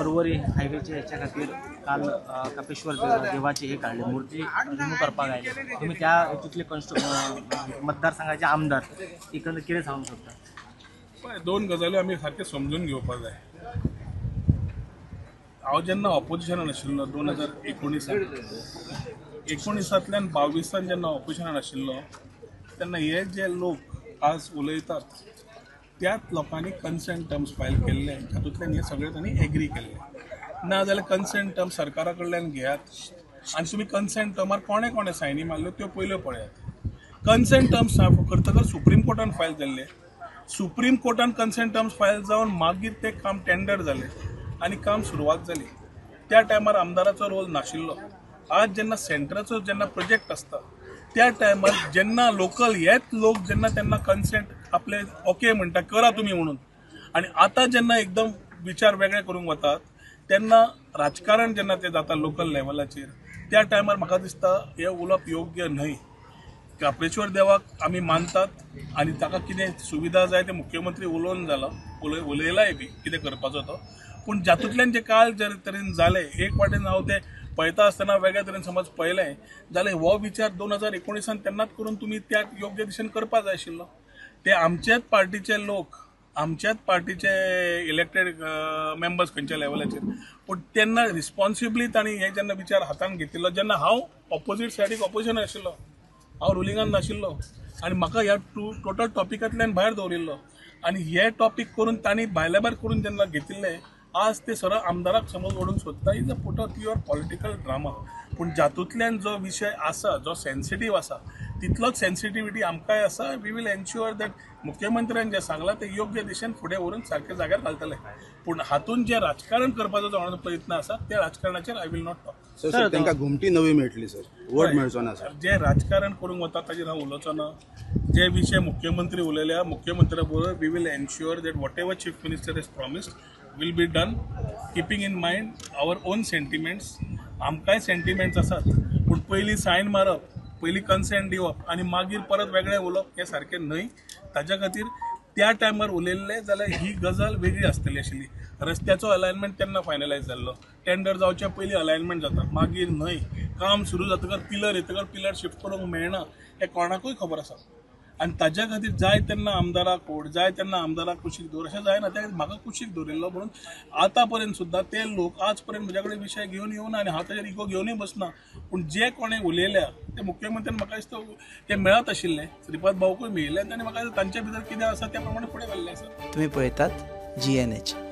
परवरी हायवेचे याच्या खातीर काल कापेश्वर देवाचे हे काढले मूर्ती रिमूव करपाक आयले तुम्ही त्या तिथले मतदारसंघाचे आमदार एकंदर कितें सांगूंक शकता? दोन गजाली आमी सारखे समजून घेवपाक जाय। हांव जेन्ना ऑपोजिशनान आशिल्लो 2019तल्यान 22 जेन्ना ऑपोजिशनान आशिल्लो तेन्ना हे जे लोक आज उलयतात त्याच लोकांनी कन्सेंट टर्म्स फायल केल्ले, तातूंतल्यान हे सगळे तांणी एग्री केल्ले। ना जाल्यार कन्सेंट टर्म्स सरकारा कडल्यान घेयात आनी तुमी कन्सेंट टर्मार कोणे कोणे सायनी मारल्यो त्यो पयल्यो पळयात। कन्सेंट टर्म्स करतकच सुप्रीम कोर्टान फायल जाल्ले, सुप्रीम कोर्टान कन्सेंट टर्म्स फायल जावन मागीर ते काम टेंडर जाले आनी काम सुरवात जाली। त्या टायमार आमदाराचो रोल नाशिल्लो। आज जेन्ना सेंटराचो जेन्ना प्रोजेक्ट आसता त्या टायमार जेन्ना लोकल हेच लोक जेन्ना तेन्ना कन्सेंट आपले ओके म्हणटा करा तुम्ही म्हणून, आणि आता जेन्ना एकदम विचार वेगळे करूंक वतात तेन्ना राजकारण जेन्ना ते जाता लोकल लेवलाचेर त्या टायमार म्हाका दिसता हे उलोवप योग्य न्हय। कापेश्वर देवाक आमी मानतात आनी ताका कितें सुविधा जाय ते मुख्यमंत्री उलोवन जाला, उलयलाय बी कितें करपाचो तो, पूण जातूंतल्यान जे काल जे तरेन जाले एक वाटेन हांव ते पळयता आसतना वेगळ्या तरेन समज पळयलें जाल्यार हो विचार 2019 तेन्नाच करून तुमी त्या योग्य दिशेन करपाक जाय आशिल्लो। ते आमच्याच पार्टीचे लोक, आमच्याच पार्टीचे इलेक्टेड मेंबर्स खंयच्या लेवलाचेर, पूण तेन्ना रिस्पॉन्सिबली तांणी हे जेन्ना विचार हातान घेतिल्लो जेन्ना हांव ऑपोजीट सायडीक ऑपोजिशन आशिल्लो, हांव रुलिंगान नाशिल्लो आनी म्हाका ह्या टोटल टॉपिकांतल्यान भायर दवरिल्लो आनी हे टॉपीक करून तांणी भायल्या भायर करून जेन्ना घेतिल्ले आज ते सरळ आमदाराक समज ओडूंक सोदता। Is a put off pure political drama. पूण जातूंतल्यान जो विशय आसा जो सेन्सिटीव आसा तितलोच सेन्सिटिविटी आमकांय आसा। वी वील एन्श्युअर दॅट मुख्यमंत्र्यान जे सांगलां ते योग्य दिशेन फुडें व्हरून सारके जाग्यार घालतले, पूण हातून जे राजकारण करपाचो जो प्रयत्न आसा त्या राजकारणाचेर I will not talk. Sir तांकां घुमटी नवी मेळटली सर, वोट मेळचो ना सर। जे राजकारण करूंक वता ताजेर हांव उलोवचो ना। जे विशय मुख्यमंत्री उलयल्या मुख्यमंत्र्या बरोबर we will ensure that whatever chief minister has promised will be done keeping in mind our own sentiments। आमकांय सेंटिमेंट्स आसात पूण पयलीं सायन मारप, पयलीं कन्सेंट दिवप आनी मागीर परत वेगळें उलोवप हें सारकें न्हय। ताच्या खातीर त्या टायमार उलयल्लें जाल्यार ही गजाल वेगळी आसतली आशिल्ली। रस्त्याचो अलायनमेंट तेन्ना फायनलायज जाल्लो, टेंडर जावच्या पयलीं अलायनमेंट जाता, मागीर न्हय। काम सुरू जातकच पिलर येतकच पिलर शिफ्ट करूंक मेळना हें कोणाकूय खबर आसा आनी ताच्या खातीर जाय तेन्ना आमदाराक ओड, जाय तेन्ना आमदाराक कुशीक दवर अशें जायना। त्या खातीर म्हाका कुशीक दवरिल्लो म्हणून आतां पर्यंत सुद्दां ते लोक आज पर्यंत म्हज्या कडेन विशय घेवन येवना आनी हांव ताचेर इगो घेवनूय बसना। पूण जे कोणें उलयल्या ते मुख्यमंत्र्यान म्हाका दिसता ते मेळत आशिल्ले, श्रीपाद भाऊकूय मेळिल्ले आनी तांणी म्हाका तांचे भितर कितें आसा त्या प्रमाणे फुडें व्हेल्लें आसा। तुम्ही पळयतात GNH।